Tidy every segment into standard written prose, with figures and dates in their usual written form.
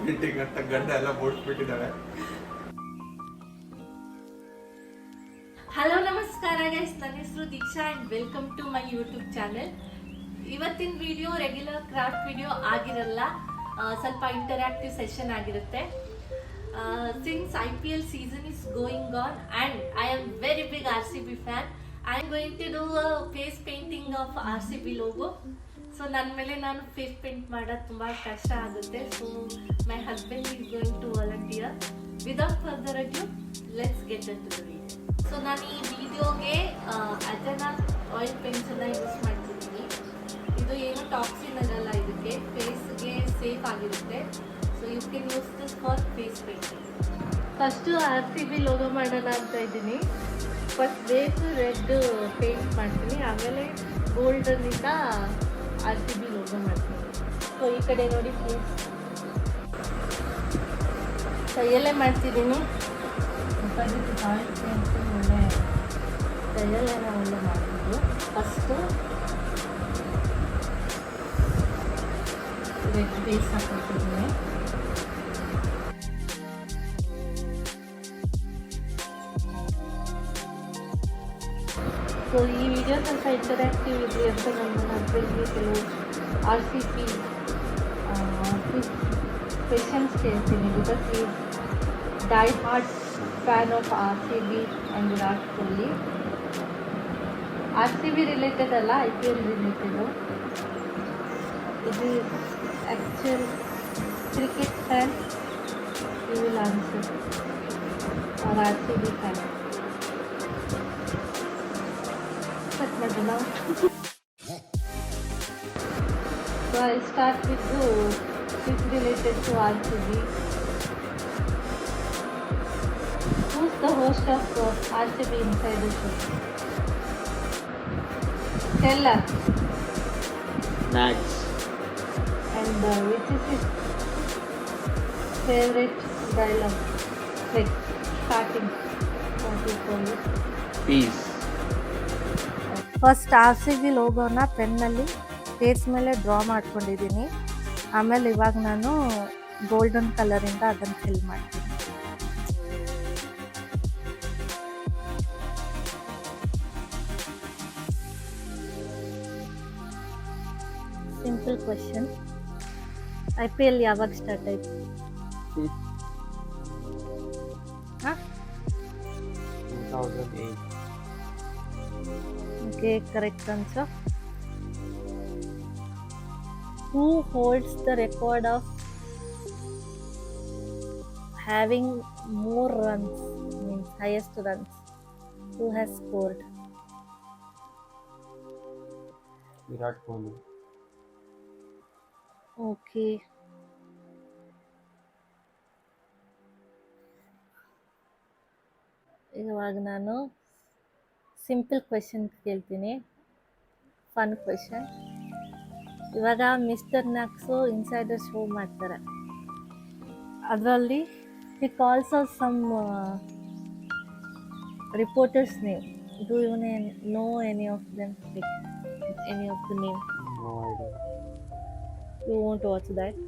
Painting ಅಂತ ಗಂಡ ಎಲ್ಲ ಬೋಡ್ಸ್ಬಿಟ್ಟಿದ್ದಾಳೆ. ಹಲೋ ನಮಸ್ಕಾರ ಗೈಸ್, ನನ್ನ ಹೆಸರು Deeksha and welcome to my YouTube channel. ಇವತ್ತಿನ ವಿಡಿಯೋ ರೆಗ್ಯುಲರ್ ಕ್ರಾಫ್ಟ್ ವಿಡಿಯೋ ಆಗಿರಲ್ಲ, ಸ್ವಲ್ಪ ಇಂಟರಾಕ್ಟಿವ್ ಸೆಷನ್ ಆಗಿರುತ್ತೆ. Since IPL season is going on and I am very big RCB fan, I am going to do a face painting of RCB logo. So ನನ್ನ ಮೇಲೆ ನಾನು face paint ಮಾಡೋದು ತುಂಬ ಕಷ್ಟ ಆಗುತ್ತೆ. So my husband is going to volunteer. Without further adieu let's get in to the video. So ನಾನು ಈ ವಿಡಿಯೋಗೆ ಅಜನಾ ಆಯಿಲ್ ಪೇಂಟ್ಸನ್ನು ಯೂಸ್ ಮಾಡ್ತಿದ್ದೀನಿ. ಇದು ಏನು ಟಾಕ್ಸಿನ್ ಆಗಲ್ಲ, ಇದಕ್ಕೆ ಫೇಸ್ಗೆ ಸೇಫ್ ಆಗಿರುತ್ತೆ. So you can use this for face painting. First RCB logo ಮಾಡೋಣ ಅಂತ ಇದ್ದೀನಿ. ಫಸ್ಟ್ ಬೇಸ್ ರೆಡ್ ಪೇಂಟ್ ಮಾಡ್ತೀನಿ, ಆಮೇಲೆ ಗೋಲ್ಡನ್ನಿಂದ RCB ಲೋಗೋ ಮಾಡ್ತೀನಿ. ಸೊ ಈ ಕಡೆ ನೋಡಿ ಪ್ಲೀಸ್, ಕೈಯಲ್ಲೇ ಮಾಡ್ತಿದ್ದೀನಿ. ಆಯಿಲ್ ಪೇಂಟ್ ಒಳ್ಳೆ ಕೈಯಲ್ಲೇ ಒಳ್ಳೆ ಮಾಡ್ತಿದ್ದು. ಫಸ್ಟು ರೆಡ್ ಬೇಸ್ ಹಾಕೊಳ್ತಿದ್ದೀನಿ. ಸೊ ಈ ವಿಡಿಯೋ ಸ್ವಲ್ಪ ಇಂಟರಾಕ್ಟಿವ್ ಇದೆ ಅಂತ ನನ್ನ ಹಸ್ಬೆಂಡ್ಗೆ ಕೆಲವು RCB ಕ್ವೆಶನ್ಸ್ ಕೇಳ್ತೀನಿ. ಬಿಕಾಸ್ ಈ die hard fan of RCB and Virat Kohli. RCB related ಅಲ್ಲ, IPL ರಿಲೇಟೆಡು. ಇದು actual cricket fan, you will answer, or RCB fan. So I'll start with the things related to RCB. Who's the host of RCB Insider Show? Tell us. Max. And which is his favorite dialogue? Like starting, what you call it? Peace. First RCB ಲೋಗೋನ ಪೆನ್ನಲ್ಲಿ face ಮೇಲೆ draw ಮಾಡ್ಕೊಂಡಿದ್ದೀನಿ. ಆಮೇಲೆ ಇವಾಗ ನಾನು golden ಕಲರಿಂದ ಅದನ್ನು fill ಮಾಡ್ತೀನಿ. ಸಿಂಪಲ್ ಕ್ವೆಶನ್, IPL ಯಾವಾಗ ಸ್ಟಾರ್ಟ್ ಆಯ್ತು? ಹಾಂ, 2008. Okay, correct answer. Who holds the record of having more runs, means highest runs? Who has scored? Virat Kohli. Okay. ಇವಾಗ ನಾನು ಸಿಂಪಲ್ ಕ್ವೆಶನ್ ಕೇಳ್ತೀನಿ, ಫನ್ ಕ್ವೆಶನ್. ಇವಾಗ ಮಿಸ್ಟರ್ ಮ್ಯಾಕ್ಸು ಇನ್ಸೈಡರ್ ಶೋ ಮಾಡ್ತಾರೆ, ಅದರಲ್ಲಿ he calls of some reporters name. Do you know any of them, any of the name? No idea. You want watch that?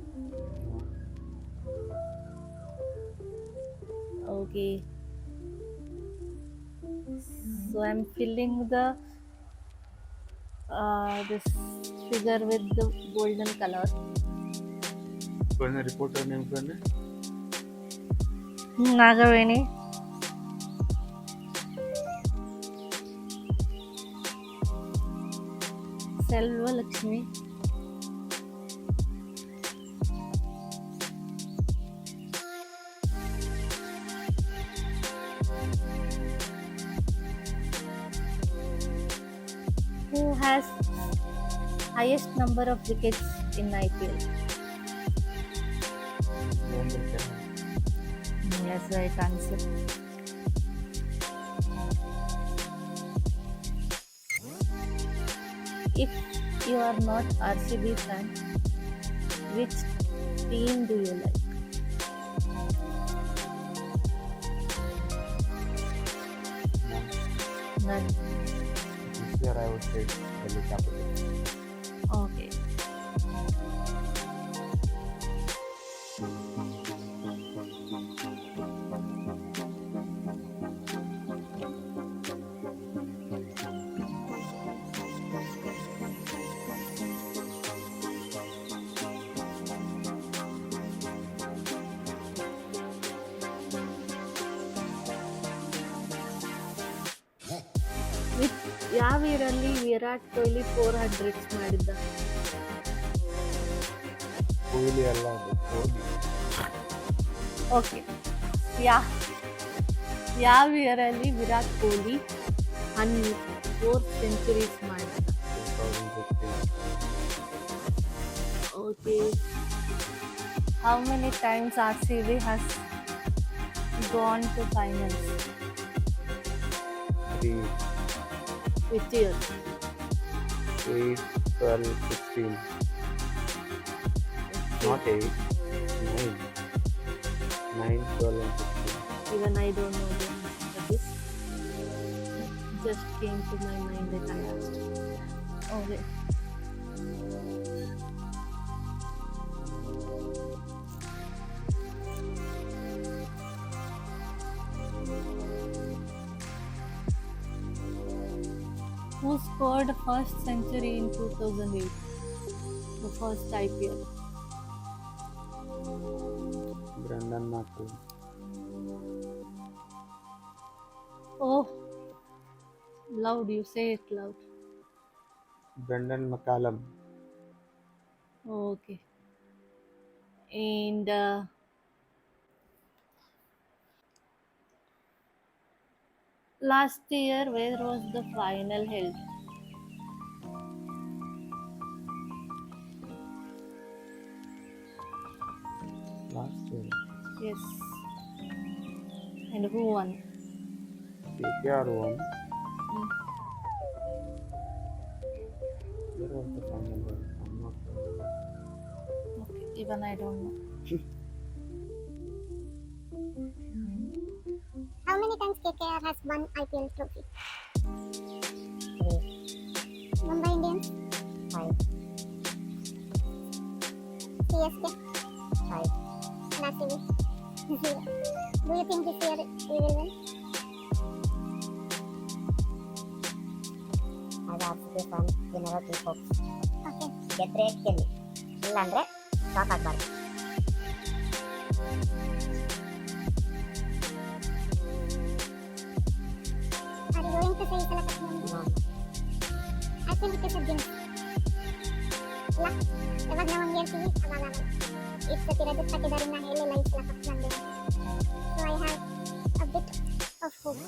Okay. So I'm filling the this figure with the golden color. कौन reporter name करने? Nagaveni. Selva Lakshmi. Who has highest number of wickets in IPL? Yes, right answer. If you are not RCB fan, which team do you like? None. This year I would say Delhi Capitals. Okay. ಯಾವ ಇಯರಲ್ಲಿ ವಿರಾಟ್ ಕೊಹ್ಲಿ 400 ಮಾಡಿದ್ದ? ಕೊಹ್ಲಿ ಅಲ್ಲ ಅದು Kohli. Okay, ಯಾವ ಇಯರಲ್ಲಿ Virat Kohli 4 centuries ಮಾಡಿದ್ದ? 2015. Okay. How many times RCB has gone to finals? 3, Which year? 8, 12, 16. Not 8, 9. 9, 12 and 16. Even I don't know the answer for this. Just came to my mind that I asked. Okay. Who scored first century in 2008? The first IPL. Brendan McCullum. Oh, loud, you say it loud. Brendan McCallum. Okay. And last year, where was the final held? Last year. Yes. And who won? KKR won. Hmm. Where was the final one? I'm not sure. Okay, even I don't know. How many times KKR has won IPL trophy? 3. Mumbai Indians? 5. CSK? 5. And RCB? 0. Do you think this year we will win? As RCB fan, we never keep hopes. Okay. ಗೆದ್ರೆ ಗೆಲ್ಲಿ, ಇಲ್ಲಾಂದ್ರೆ shock ಆಗಬಾರ್ದು. Are you going to say it's a luck? No. I think it is a jinx. Luck. ಯಾವಾಗ ನಾವು ಹಂಗೆ ಹೇಳ್ತೀವಿ ಅವಾಗ ಇಷ್ಟು ಸತಿ ರಜತ್ ಹಾಕಿದಾರೆ ನಾ ಹೇಳಿಲ್ಲ ಈ ಸಲ ಕಪ್ ನಂದೆ. So I have a bit of hope.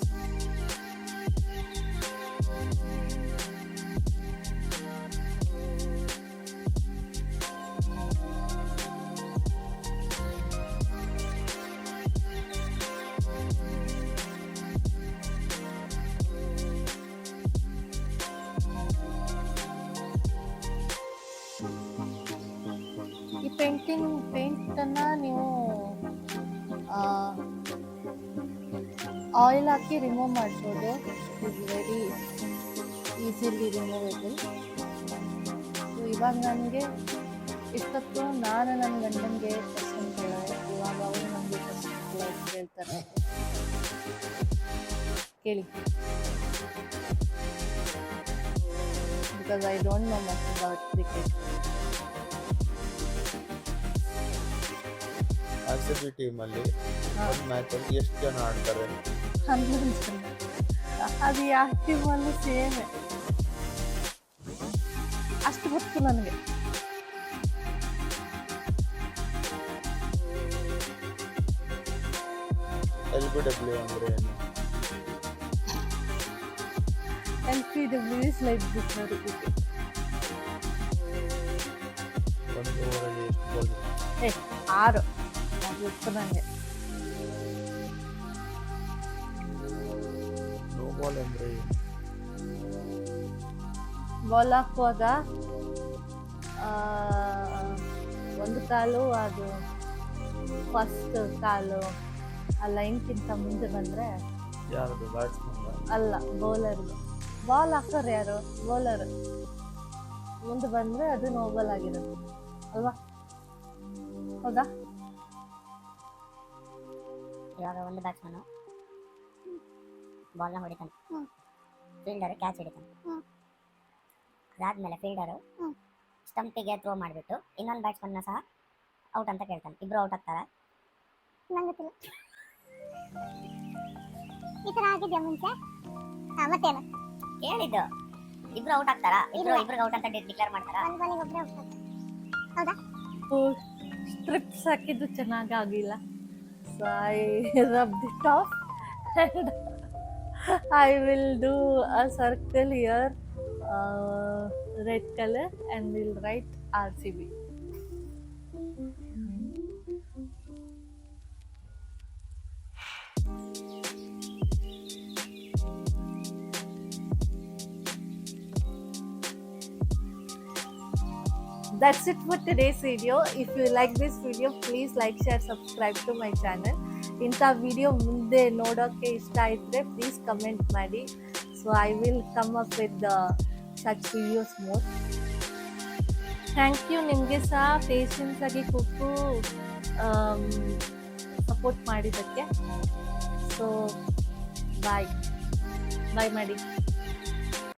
ಈ ಪೇಂಟನ್ನು ನೀವು ಆಯಿಲ್ ಹಾಕಿ ರಿಮೂವ್ ಮಾಡಿಸೋದು. Is very easily removable. So ಇವಾಗ ನನಗೆ ಇಷ್ಟೊತ್ತು ನಾನು ನನ್ನ ಗಂಡನಿಗೆ ಕ್ವಶನ್ ಕೇಳಿದೆ, ಇವಾಗ ಅವರು ನನಗೆ ಕ್ವಶನ್ ಕೇಳ್ತಾರೆ. ಕೇಳಿ, because I don't know much about cricket. RCB ಟೀಮಲ್ಲಿ ಒಂದು ಮ್ಯಾಚಲ್ಲಿ ಎಷ್ಟು ಜನ ಆಡ್ತಾರೆ? 11 ಜನ. ಅದು ಯಾವ ಟೀಮಲ್ಲೂ ಸೇಮೆ. ಅಷ್ಟು ಗೊತ್ತು ನನಗೆ. LBW ಅಂದ್ರೆ ಏನು? LPW is like dictionary cricket. ಒಂದು ಓವರಲ್ಲಿ ಎಷ್ಟು ಬಾಲ್? 6. ಅದು ಗೊತ್ತು ನನಗೆ. ನೋ ಬಾಲ್ ಅಂದ್ರೆ ಏನು? ಬಾಲ್ ಹಾಕುವಾಗ ಒಂದು ಕಾಲು ಅದು ಫಸ್ಟ್ ಕಾಲು ಆ ಲೈನ್ಗಿಂತ ಮುಂದೆ ಬಂದರೆ ಯಾರದು? ಬ್ಯಾಟ್ಸ್ಮನ್ ಅಲ್ಲ, ಬೌಲರ್ದು. ಬಾಲ್ ಹಾಕೋರು ಯಾರು? ಬೌಲರ್. ಮುಂದೆ ಬಂದರೆ ಅದು ನೋ ಬಾಲ್ ಆಗಿರುತ್ತೆ ಅಲ್ವಾ? ಹೌದಾ? ಇವಾಗ ಒಂದು ಬ್ಯಾಟ್ಸ್ಮನ್ ಬಾಲ್ನ ಹೊಡಿತಾನೆ, ಫೀಲ್ಡರ್ ಕ್ಯಾಚ್ ಹಿಡಿತಾನೆ. ಅದಾದ್ಮೇಲೆ ಫೀಲ್ಡರು ಸ್ಟಂಪಿಗೆ ಥ್ರೋ ಮಾಡಿಬಿಟ್ಟು ಇನ್ನೊಂದು ಬ್ಯಾಟ್ಸ್ಮನ್ನ ಸಹ ಔಟ್ ಅಂತ ಕೇಳ್ತಾನೆ. ಇಬ್ರು ಔಟ್ ಆಗ್ತಾರೆ. ನಂಗೆ ಗೊತ್ತಿಲ್ಲ, ಈ ಥರ ಆಗಿದೆಯಾ ಮುಂಚೆ? ಮತ್ತೇನು ಕೇಳಿದ್ದು? ಇಬ್ರು ಔಟ್ ಆಗ್ತಾರಾ? ಇಬ್ರಿಗೆ ಔಟ್ ಅಂತ ಡಿಕ್ಲೇರ್ ಮಾಡ್ತಾರಾ? ಒಂದು ಬಾಲಿಗೆ ಒಬ್ಬರೇ ಹೋಗ್ತಾರೆ. ಹೌದಾ? ಸ್ಟ್ರಿಪ್ಸ್ ಹಾಕಿದ್ದು ಚೆನ್ನಾಗಾಗಿಲ್ಲ. So I rub it off and I will do a circle here, red color, and we'll write RCB. That's it for today's video. If you like this video, please like, share, subscribe to my channel. ಇಂಥ video ಮುಂದೆ ನೋಡೋಕ್ಕೆ ಇಷ್ಟ ಇದ್ದರೆ please comment ಮಾಡಿ. So I will come up with such videos more. Thank you. ನಿಮಗೆ ಸಹ patience ಆಗಿ ಕೂತು ಸಪೋರ್ಟ್ ಮಾಡಿದ್ದಕ್ಕೆ. ಸೊ ಬಾಯ್ ಮಾಡಿ.